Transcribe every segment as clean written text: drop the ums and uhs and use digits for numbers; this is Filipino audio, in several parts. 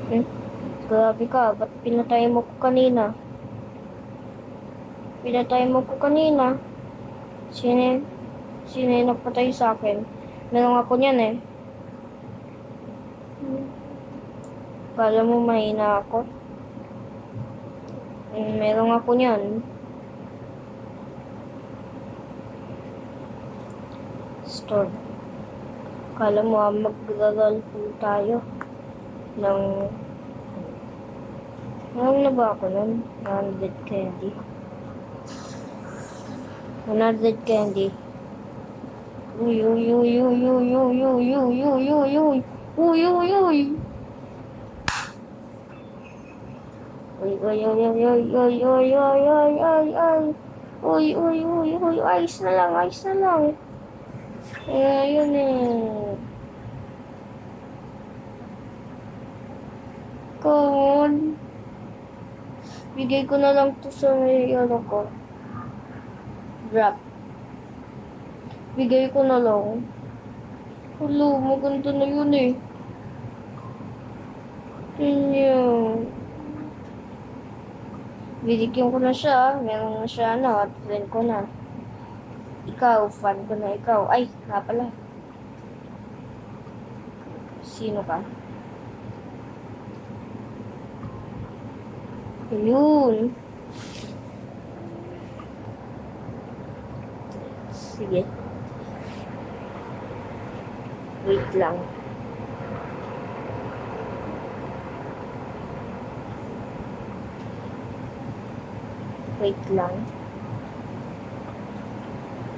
Hmm? Grabe ka, ba't pinatay mo ko kanina? Pinatay mo ko kanina. Sino, sino yung nagpatay sa akin? Meron ako niyan eh. Kala mo mahina ako? Meron ako niyan. Store. Kala mo maggagalpo tayo ng... Meron na ba ako nun? 100 candy. 100 candy. Uy, uy, uy, uy, uy, uy, uy, uy, uy, uy, uy. Uy, uy, uy. Uy, uy, uy, uy, uy, uy, uy, uy, uy, uy, uy. Uy, uy, uy, uy, ayos na lang, ayos na lang. Yun eh. Come on. Bigay ko na lang to sa may ano ko. Drop. Bigay ko na lang. Hello, maganda na yun eh. Yun. Binigyan ko na siya. Meron na siya at friend ko na. Ikaw, fan ko na ikaw. Ay, nga pala. Sino ka? Ayun. Sige. Wait lang. Wait lang.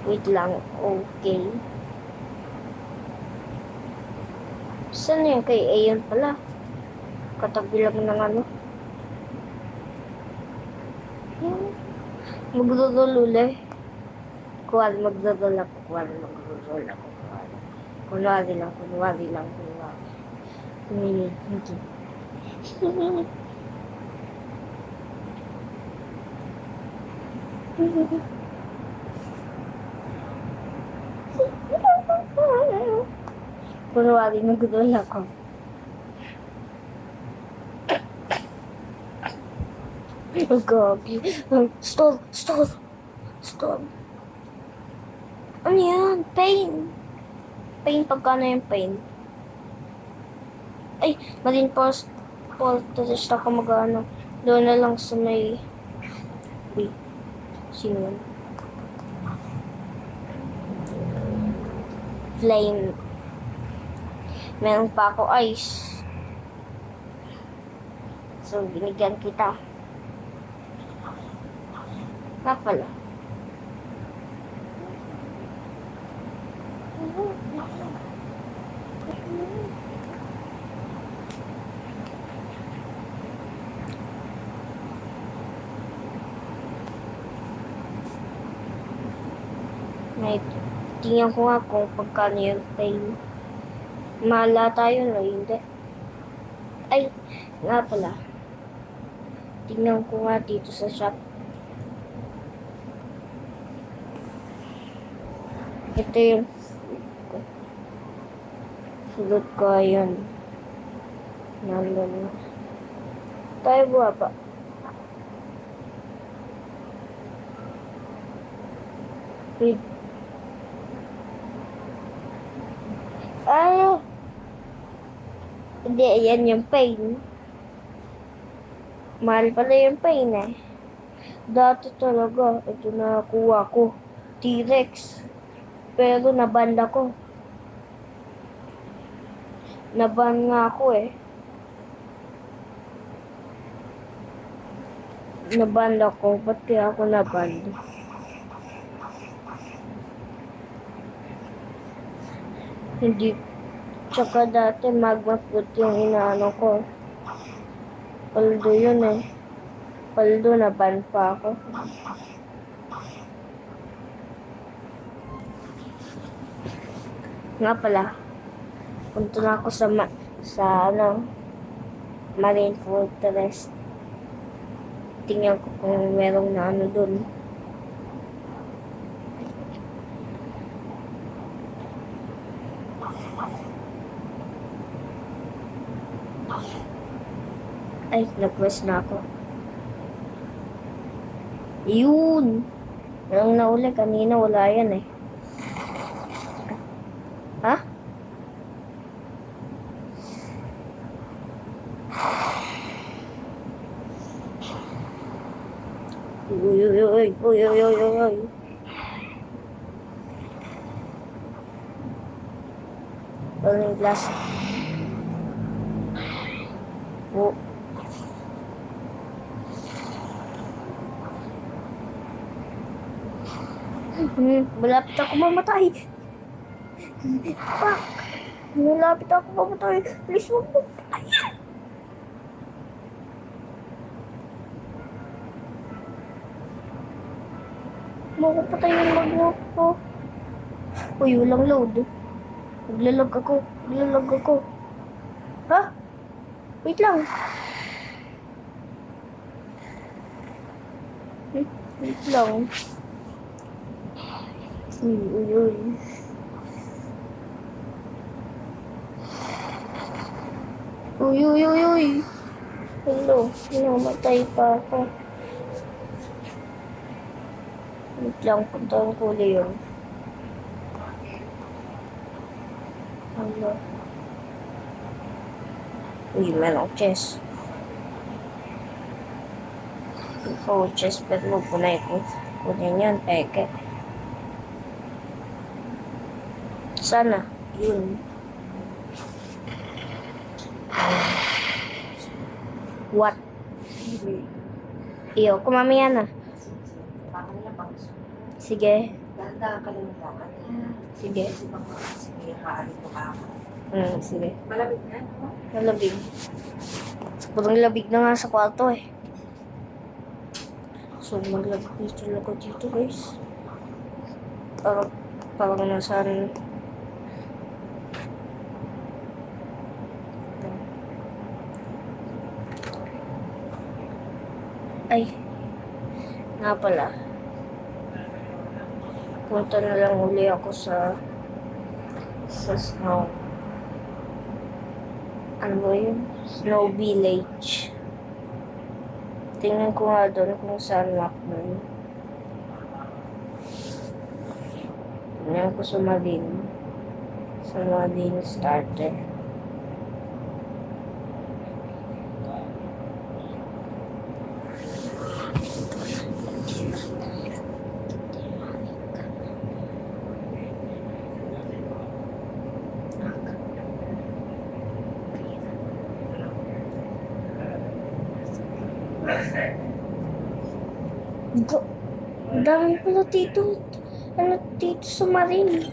Wait lang. Okay. Saan yan kay Ayan pala? Katabi lang ng ano. Magdodol uli. Kuwal, magdodol ako. Kuwal, magdodol ako. Kunwari lang. Hindi. Kunwari, magdodol ako. Oh, gabi. Stop. Ano yan? Pain. Pain, pagkano yung pain? Ay, maling post. Tapos ako mag-ano. Doon na lang sa may... Wait. Sino yun? Flame. Meron pa ako ice. So, binigyan kita. Nga pala. May tingnan ko nga kung pagkano yung pain. Mahala tayo na hindi. Ay, nga pala. Tingnan ko nga dito sa shop. Ito yung sulot ko yun. Nandun. Tayo buwaba. Wait. Ay! Hindi, ayan yung pain. Mahal pala yung pain eh. Dati talaga, ito nakakuha ko. T-Rex. Pero naban ako. Naban nga ako eh. Naban ako. Ba't kaya ako naban? Hindi. Tsaka dati magma fruit yung inaano ko. Paldo yun eh. Paldo, naban pa ako. Nga pala. Punta na ako sa Marine Fortress. Tingnan ko kung merong na ano dun. Ay, nag-quest na ako. Yun! Nang nauli kanina, wala yan eh. Ha? Uy, uy, uy, uy, uy, uy, uy, uy. Burning glass. Oh. Malapit ako mamatay. Fuck. Malapit ako mamatay. Please, huwag mo. Makapatay yung mag-walk ko. Uy, walang load. Naglalag ako. Naglalag ako. Ha? Wait lang. Wait lang. Uy, uy, uy. Uy, uy, uy, uy. Hello. Namatay pa ako. Wait lang. Puntahan ko ulit yun. Hello. Uy, merong chest. Oh, chest bed mo. Punay ko. Kunin yan. Peke. Sana. Yun. What? Iyo, kumamaya na. Sige. Ganda ka lang lakad. Sige. Sige, kaalit mo ka ako. Sige. Malamig na, no? Malamig. Sobrang labig na nga sa kwarto eh. So, maglabig dito lang ako dito guys. Parang nasaan. Ay. Nga pala. Punta na lang uli ako sa snow. Ano ba yun? Snow Village. Tingnan ko nga doon kung saan map doon. Tingnan ko sa Marine. Sa Marine starter. Ang dami pala dito. Dito sa Marine.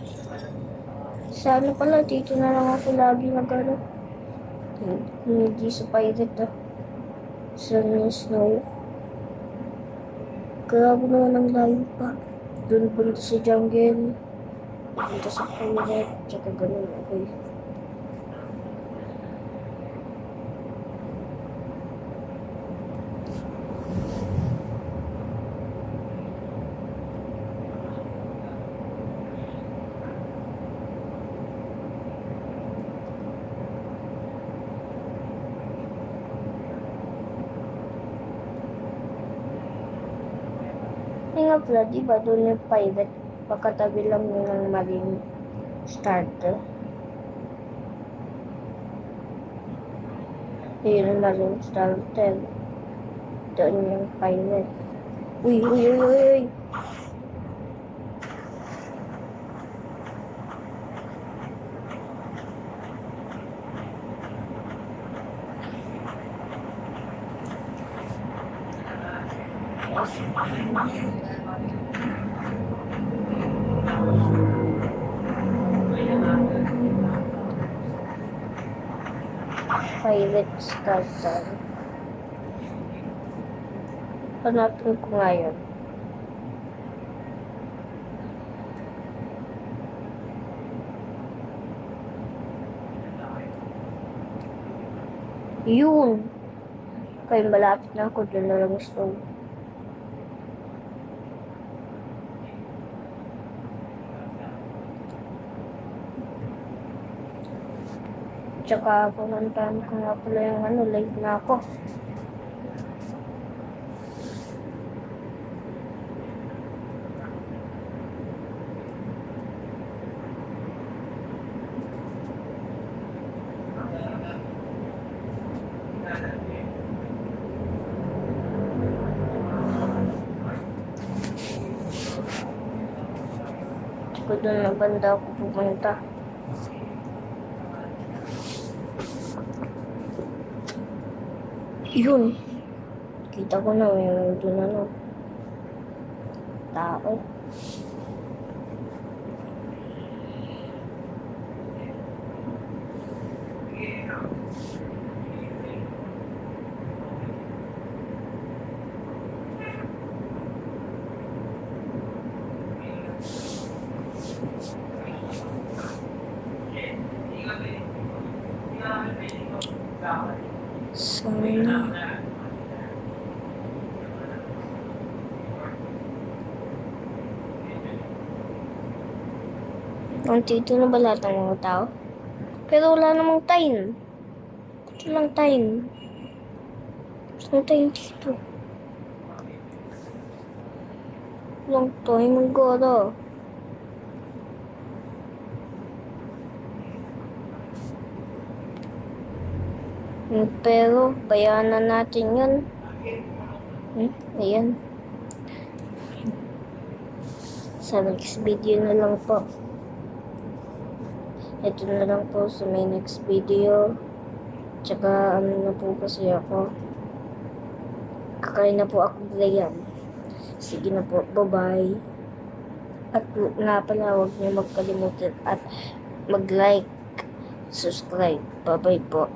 Sana pala dito na lang ako lagi nag-ano. Hindi sa pirate sa snow. Grabe naman ang layo pa. Doon punta sa jungle. Punta sa pirate. Tsaka ganun. Okay. Ay nga pala, diba doon yung pirate, pagkatabi lang yun ng Marine starter. Ayun yung Marine starter. Doon yung pirate. Uy, uy, uy, uy, uy. Pirate starter. Hanapin ko ngayon. Yun! Kaya malapit na ako, dyan na lang stone. Tsaka pumuntahan ko nga pala yung ano, late na ako. Tsaka doon na banda ako pupunta. Yun. Kita ko na may doon ano. Tao. Sana. Nandito na ba lahat ng mga tao? Pero wala namang time. Ito lang time. Saan tayo dito? Walang time ang gara. Pero, bayaan na natin yun. Ayan. Sa next video na lang po. Ito na lang po sa may next video. Tsaka ano na po kasi ako. Kakain na po ako gulayan. Sige na po. Bye-bye. At nga pala, huwag niyo magkalimutan at mag-like, subscribe. Bye-bye po.